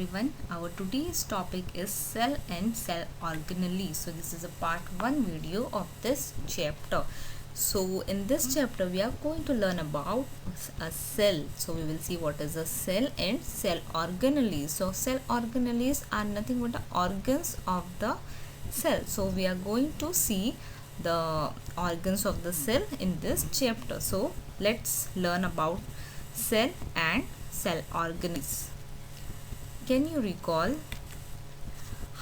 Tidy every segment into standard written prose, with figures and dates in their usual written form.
everyone. Our today's topic is cell and cell organelles. So this is a part 1 video of this chapter. So in this chapter we are going to learn about a cell. So we will see what is a cell and cell organelles. So cell organelles are nothing but the organs of the cell. So we are going to see the organs of the cell in this chapter. So let's learn about cell and cell organelles. Can you recall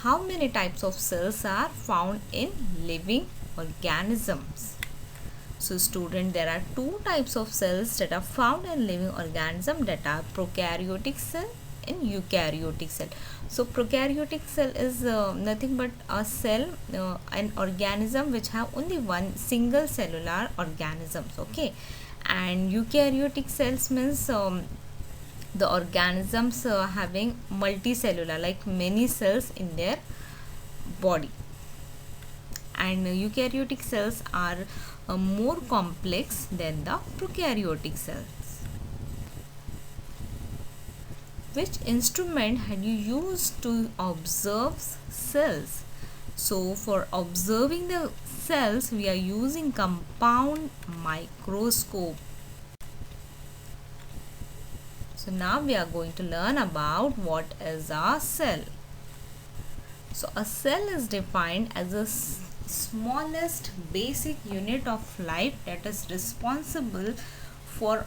how many types of cells are found in living organisms? So student, there are two types of cells that are found in living organism, that are prokaryotic cell and eukaryotic cell. So prokaryotic cell is nothing but a cell, an organism which have only one single cellular organisms, okay. And eukaryotic cells means the organisms having multicellular, like many cells in their body. And eukaryotic cells are more complex than the prokaryotic cells. Which instrument had you used to observe cells? So for observing the cells we are using compound microscope. So now we are going to learn about what is a cell. So a cell is defined as the smallest basic unit of life that is responsible for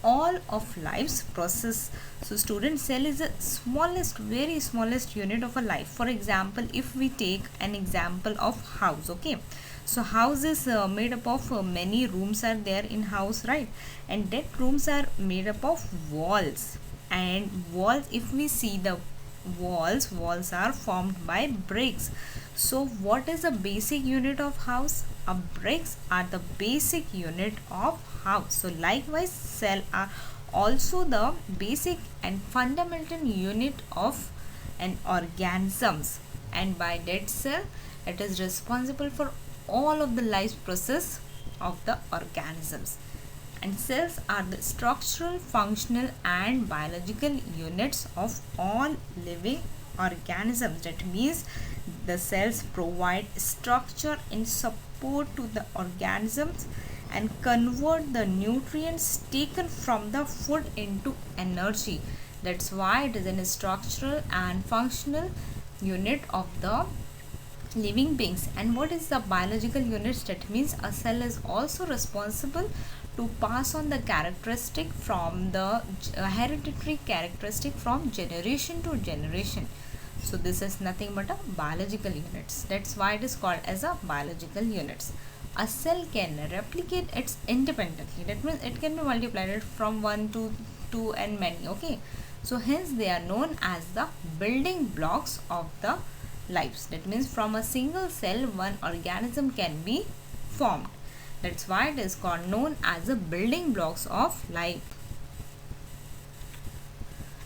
all of life's process. So student, cell is the smallest, very smallest unit of a life. For example, if we take an example of house, okay. So house is made up of many rooms are there in house, right? And that rooms are made up of walls, and walls, if we see the walls are formed by bricks. So what is the basic unit of house? Bricks are the basic unit of house. So likewise cell are also the basic and fundamental unit of an organisms, and by that cell it is responsible for all of the life process of the organisms. And cells are the structural, functional and biological units of all living organisms. That means the cells provide structure and support to the organisms and convert the nutrients taken from the food into energy. That's why it is a structural and functional unit of the living beings. And what is the biological units? That means a cell is also responsible to pass on the characteristic from the hereditary characteristic from generation to generation. So this is nothing but a biological units. That's why it is called as a biological units. A cell can replicate its independently. That means it can be multiplied from 1 to 2 and many, okay. So hence they are known as the building blocks of the lives. That means from a single cell one organism can be formed. That's why it is called known as the building blocks of life.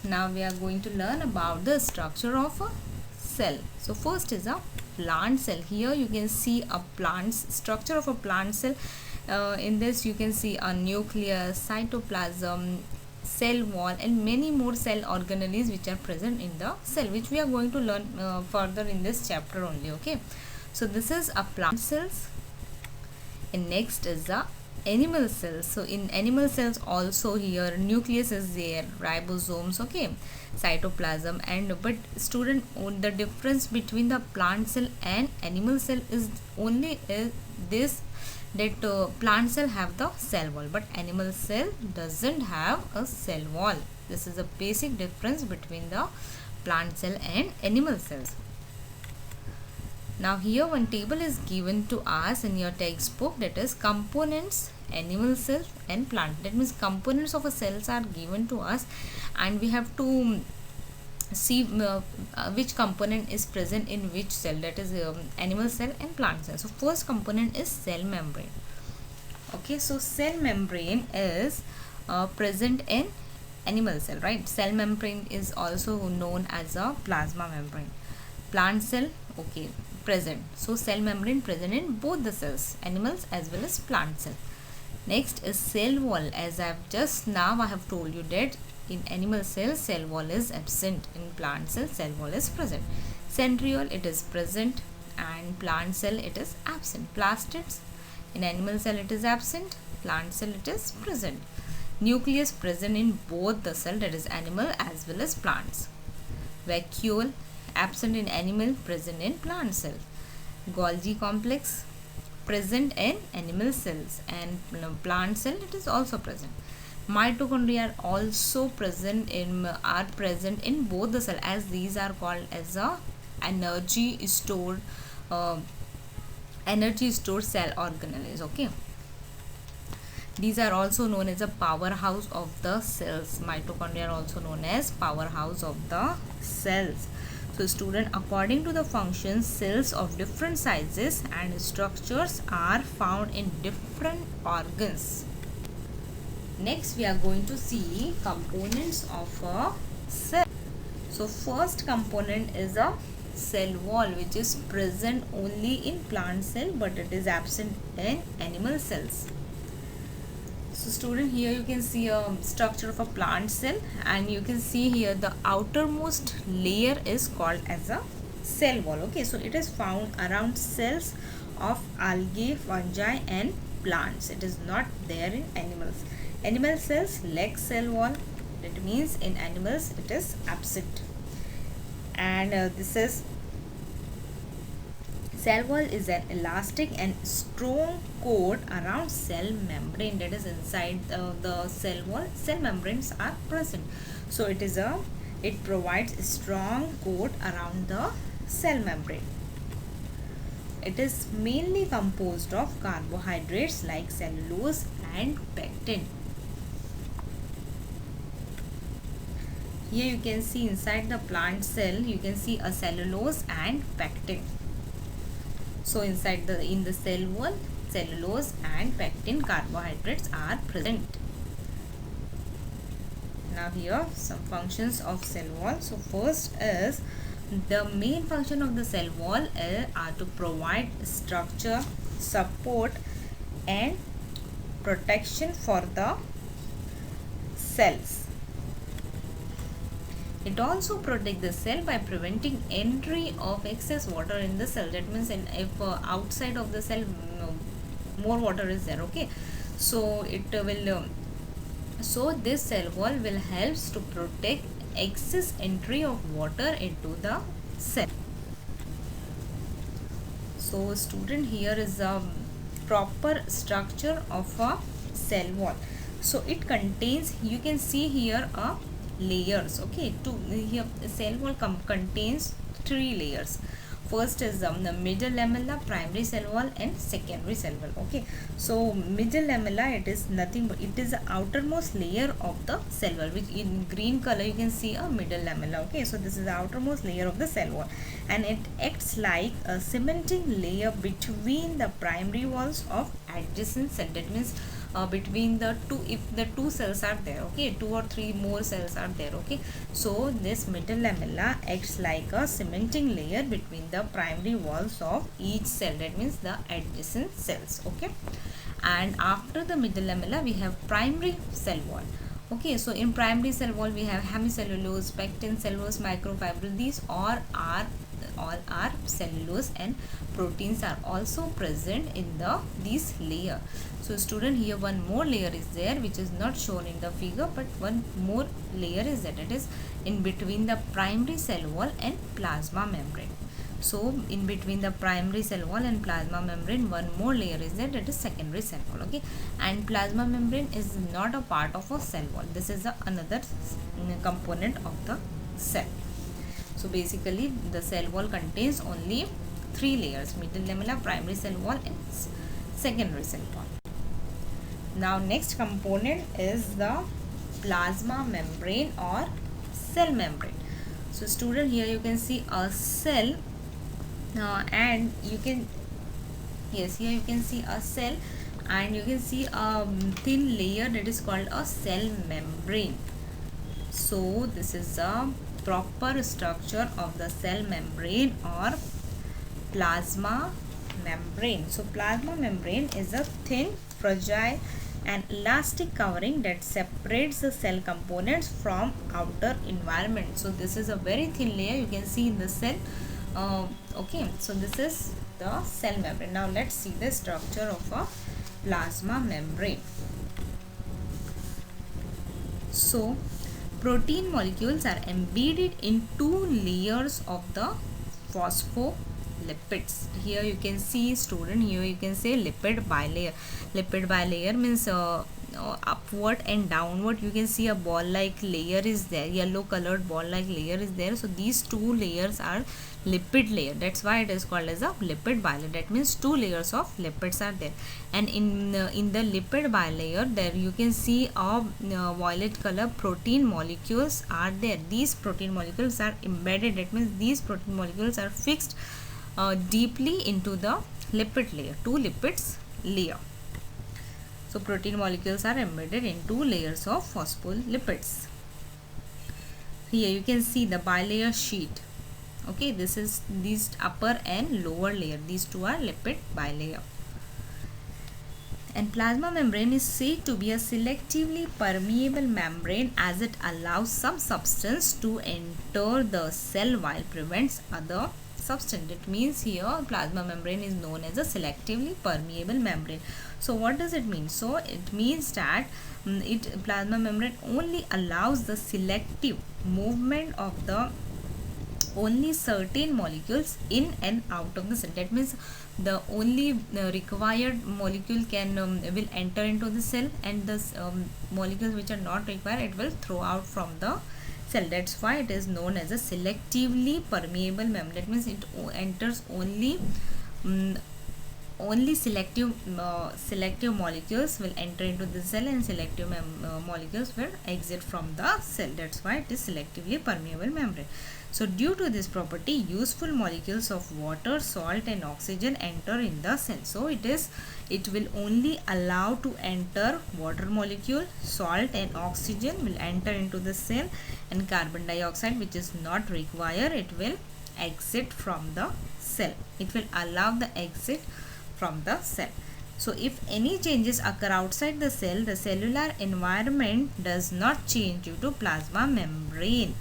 Now we are going to learn about the structure of a cell. So first is a plant cell. Here you can see a plant structure of a plant cell. In this you can see a nucleus, cytoplasm, cell wall and many more cell organelles which are present in the cell, which we are going to learn further in this chapter only, okay. So this is a plant cells, and next is the animal cells. So in animal cells also here nucleus is there, ribosomes, okay, cytoplasm, and but student, the difference between the plant cell and animal cell is only this, that plant cell have the cell wall but animal cell doesn't have a cell wall. This is a basic difference between the plant cell and animal cells. Now here one table is given to us in your textbook, that is components, animal cells and plant. That means components of a cells are given to us and we have to see which component is present in which cell, that is animal cell and plant cell. So first component is cell membrane, okay. So cell membrane is present in animal cell, right? Cell membrane is also known as a plasma membrane. Plant cell, okay, present. So cell membrane present in both the cells, animals as well as plant cell. Next is cell wall. As I have just now I have told you that In animal cells, cell wall is absent. In plant cell, cell wall is present. Centriole, it is present, and plant cell, it is absent. Plastids, in animal cell it is absent, plant cell it is present. Nucleus present in both the cell, that is animal as well as plants. Vacuole, absent in animal, present in plant cell. Golgi complex, present in animal cells, and plant cell it is also present. Mitochondria are present in both the cell, as these are called as a energy stored cell organelles. Okay, these are also known as a powerhouse of the cells. Mitochondria are also known as powerhouse of the cells. So student, according to the functions, cells of different sizes and structures are found in different organs. Next we are going to see components of a cell. So first component is a cell wall, which is present only in plant cell but it is absent in animal cells. So student, here you can see a structure of a plant cell, and you can see here the outermost layer is called as a cell wall. Okay, so it is found around cells of algae, fungi and plants. It is not there in animals. Animal cells lack cell wall, that means in animals it is absent. And this is cell wall is an elastic and strong coat around cell membrane, that is inside the cell wall. Cell membranes are present, so it provides a strong coat around the cell membrane. It is mainly composed of carbohydrates like cellulose and pectin. Here you can see inside the plant cell, you can see a cellulose and pectin. So inside in the cell wall, cellulose and pectin carbohydrates are present. Now here some functions of cell wall. So first is the main function of the cell wall are to provide structure, support and protection for the cells. It also protects the cell by preventing entry of excess water in the cell. That means if outside of the cell more water is there, okay, so it will so this cell wall will helps to protect excess entry of water into the cell. So student, here is a proper structure of a cell wall. So it contains, you can see here a layers. Okay, here the cell wall contains 3 layers. First is the middle lamella, primary cell wall and secondary cell wall. Okay, so middle lamella, it is nothing but it is the outermost layer of the cell wall, which in green color you can see a middle lamella. Okay, so this is the outermost layer of the cell wall, and it acts like a cementing layer between the primary walls of adjacent cell. That means between the two, if the two cells are there, okay, 2 or 3 more cells are there, okay, so this middle lamella acts like a cementing layer between the primary walls of each cell, that means the adjacent cells. Okay, and after the middle lamella we have primary cell wall. Okay, so in primary cell wall we have hemicellulose, pectin, cellulose, microfibril. These all are cellulose, and proteins are also present in this layer. So student, here one more layer is there which is not shown in the figure, but one more layer is that it is in between the primary cell wall and plasma membrane. So in between the primary cell wall and plasma membrane, one more layer is there, that is secondary cell wall. Okay, and plasma membrane is not a part of a cell wall. This is another component of the cell. So basically the cell wall contains only 3 layers: middle lamella, primary cell wall and secondary cell wall. Now next component is the plasma membrane or cell membrane. So student, here you can see a cell and you can, yes, here you can see a cell and you can see a thin layer that is called a cell membrane. So this is a proper structure of the cell membrane or plasma membrane. So plasma membrane is a thin, fragile an elastic covering that separates the cell components from outer environment. So this is a very thin layer you can see in the cell. Okay, so this is the cell membrane. Now let's see the structure of a plasma membrane. So protein molecules are embedded in two layers of the phospholipids. Here you can see, student, here you can say lipid bilayer. Lipid bilayer means upward and downward you can see a ball like layer is there, yellow colored ball like layer is there. So these two layers are lipid layer, that's why it is called as a lipid bilayer. That means two layers of lipids are there, and in the lipid bilayer there you can see a violet color protein molecules are there. These protein molecules are embedded, that means these protein molecules are fixed deeply into the lipid layer, two lipids layer. So protein molecules are embedded in two layers of phospholipids. Here you can see the bilayer sheet. Okay, this is these upper and lower layer. These two are lipid bilayer. And plasma membrane is said to be a selectively permeable membrane as it allows some substance to enter the cell while prevents other substance. It means here plasma membrane is known as a selectively permeable membrane. So what does it mean? So it means that plasma membrane only allows the selective movement of the only certain molecules in and out of the cell. That means the only required molecule can will enter into the cell, and the molecules which are not required it will throw out from the cell. That's why it is known as a selectively permeable membrane. That means it enters only selective molecules will enter into the cell, and selective molecules will exit from the cell. That's why it is selectively permeable membrane. So due to this property, useful molecules of water, salt and oxygen enter in the cell. So it will only allow to enter water molecule, salt and oxygen will enter into the cell, and carbon dioxide, which is not required, it will exit from the cell. It will allow the exit from the cell. So if any changes occur outside the cell, the cellular environment does not change due to plasma membrane,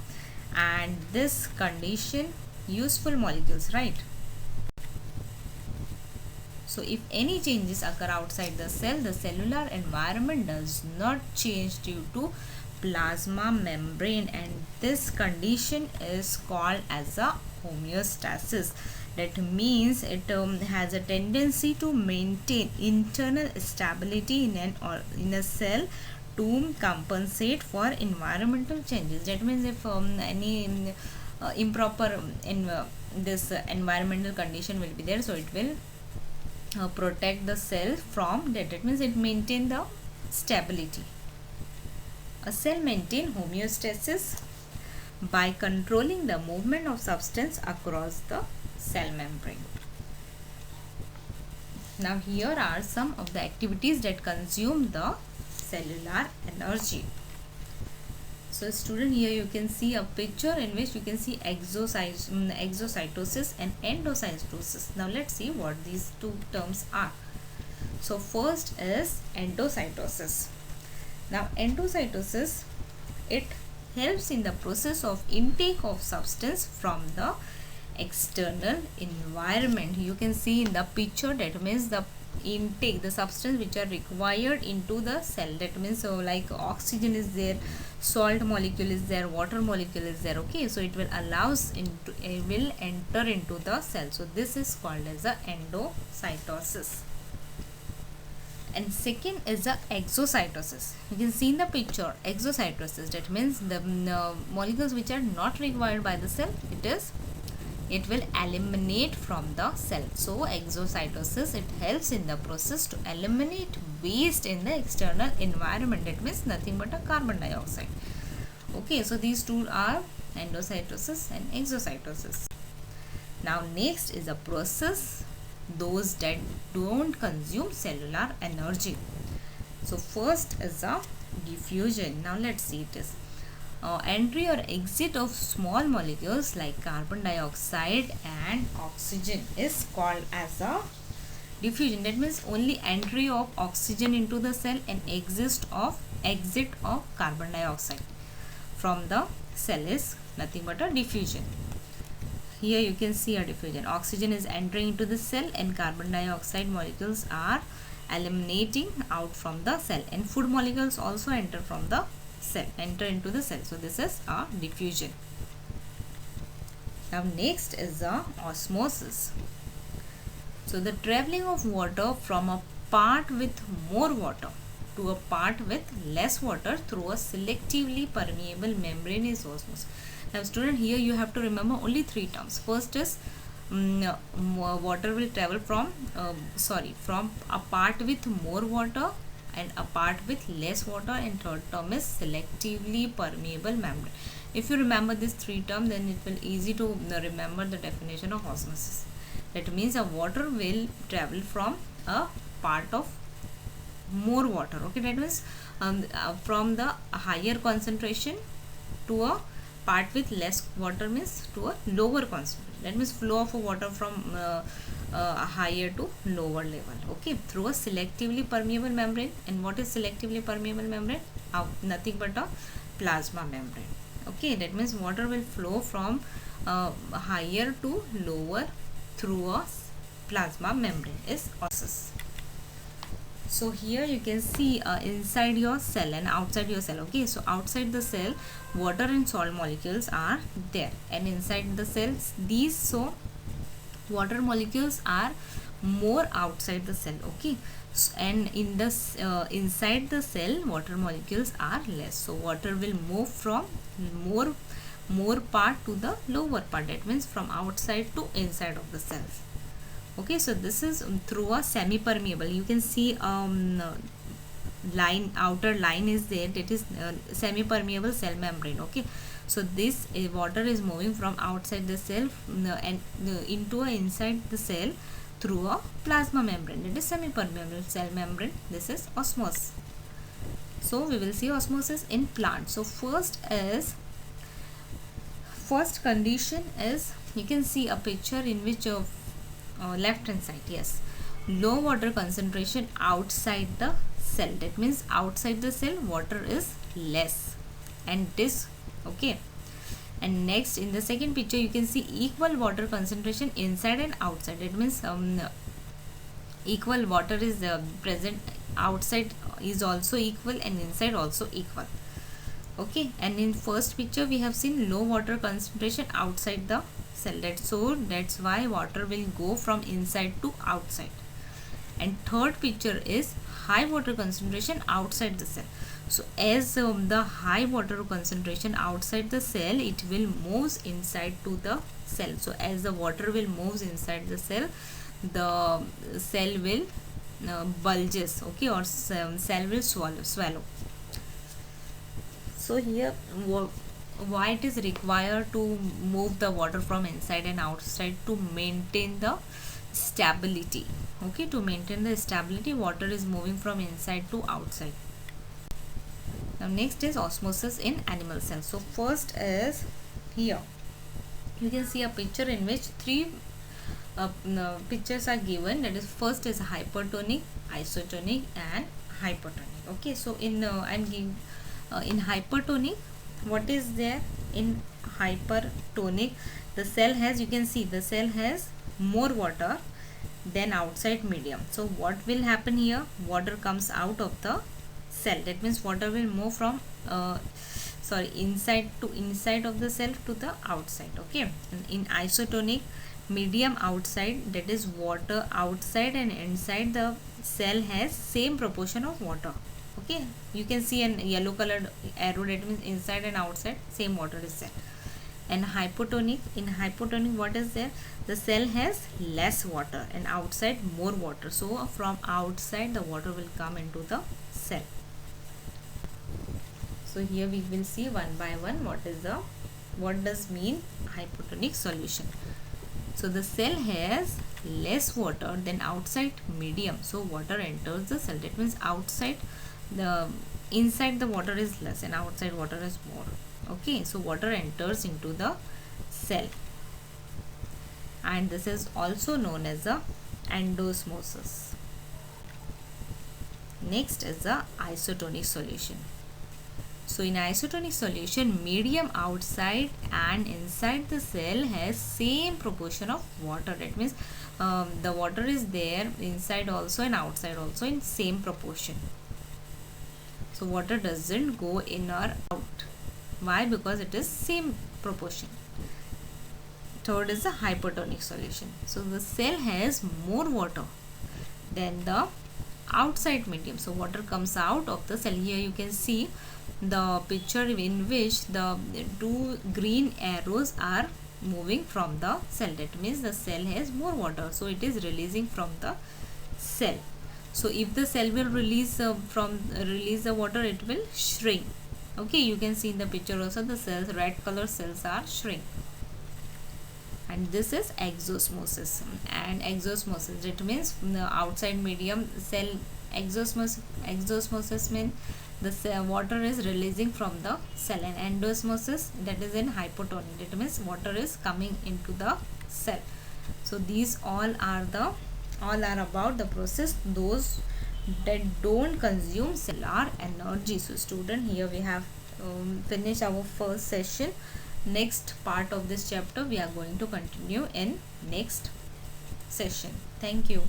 and this condition useful molecules, right? So if any changes occur outside the cell, the cellular environment does not change due to plasma membrane, and this condition is called as a homeostasis. That means it has a tendency to maintain internal stability in a cell to compensate for environmental changes. That means if any improper this environmental condition will be there, so it will protect the cell from that. That means it maintain the stability. A cell maintain homeostasis by controlling the movement of substance across the cell membrane. Now here are some of the activities that consume the cellular energy. So student, here you can see a picture in which you can see exocytosis and endocytosis. Now let's see what these two terms are. So first is endocytosis. Now endocytosis, it helps in the process of intake of substance from the external environment. You can see in the picture, that means the intake, the substance which are required into the cell. That means so like oxygen is there, salt molecule is there, water molecule is there. Okay, so it will allows into, it will enter into the cell. So this is called as a endocytosis. And second is the exocytosis. You can see in the picture exocytosis. That means the molecules which are not required by the cell, it will eliminate from the cell. So exocytosis, it helps in the process to eliminate waste in the external environment. That means nothing but a carbon dioxide. Okay, so these two are endocytosis and exocytosis. Now next is a process, those that don't consume cellular energy. So first is a diffusion. Now let's see it is entry or exit of small molecules like carbon dioxide and oxygen is called as a Diffusion, that means only entry of oxygen into the cell and exit of carbon dioxide from the cell is nothing but a diffusion. Here you can see a diffusion. Oxygen is entering into the cell and carbon dioxide molecules are eliminating out from the cell, and food molecules also enter into the cell. So this is a diffusion. Now next is the osmosis. So the traveling of water from a part with more water to a part with less water through a selectively permeable membrane is osmosis. Now student, here you have to remember only three terms. First is water will travel from a part with more water and a part with less water, and third term is selectively permeable membrane. If you remember these three terms, then it will easy to remember the definition of osmosis. That means a water will travel from a part of more water. Okay, that means from the higher concentration to a part with less water means to a lower concentration. That means flow of water from higher to lower level. Okay, through a selectively permeable membrane. And what is selectively permeable membrane? Nothing but a plasma membrane. Okay, that means water will flow from higher to lower through a plasma membrane is osmosis. So here you can see inside your cell and outside your cell. Okay, so outside the cell water and salt molecules are there, and inside the cells water molecules are more outside the cell. Okay, so, and in the inside the cell water molecules are less. So water will move from more part to the lower part. That means from outside to inside of the cells. Okay, so this is through a semi permeable. You can see outer line is there, that is semi permeable cell membrane. Okay, so this water is moving from outside the cell and into inside the cell through a plasma membrane, that is semi permeable cell membrane. This is osmosis. So we will see osmosis in plants. So first condition is, you can see a picture in which left hand side, yes, low water concentration outside the cell. That means outside the cell water is less and this. Okay, and next in the second picture you can see equal water concentration inside and outside. That means equal water is present outside is also equal and inside also equal. Okay, and in first picture we have seen low water concentration outside the cell. That's why water will go from inside to outside. And third picture is high water concentration outside the cell. So as the high water concentration outside the cell, it will moves inside to the cell. So as the water will moves inside the cell will bulges. Okay, or cell will swallow. So here why it is required to move the water from inside and outside? To maintain the stability. Okay, to maintain the stability, water is moving from inside to outside. Now next is osmosis in animal cells. So first is, here you can see a picture in which three pictures are given. That is, first is hypertonic, isotonic and hypotonic. Okay, so in I'm giving in hypertonic, what is there? In hypertonic, the cell has, you can see the cell has more water than outside medium. So what will happen here? Water comes out of the cell. That means water will move from inside of the cell to the outside. Okay, and in isotonic, medium outside, that is water outside and inside the cell has same proportion of water. Okay, you can see an yellow colored arrow, that means inside and outside same water is there. And hypotonic, in hypotonic what is there? The cell has less water and outside more water. So from outside the water will come into the cell. So here we will see one by one what does mean hypotonic solution. So the cell has less water than outside medium. So water enters the cell. That means inside the water is less and outside water is more. Okay, so water enters into the cell, and this is also known as a endosmosis. Next is the isotonic solution. So in isotonic solution, medium outside and inside the cell has same proportion of water. That means the water is there inside also and outside also in same proportion. So water doesn't go in or out. Why? Because it is same proportion. Third is the hypertonic solution. So the cell has more water than the outside medium. So water comes out of the cell. Here you can see the picture in which the two green arrows are moving from the cell. That means the cell has more water, so it is releasing from the cell. So if the cell will release the water, it will shrink. Okay, you can see in the picture also the cells, red color cells are shrink. And this is exosmosis. And exosmosis, it means from the outside medium cell. Exosmosis means the cell, water is releasing from the cell, and endosmosis, that is in hypotonic, that means water is coming into the cell. So these all are about the process those that don't consume cellular energy. So student, here we have finished our first session. Next part of this chapter we are going to continue in next session. Thank you.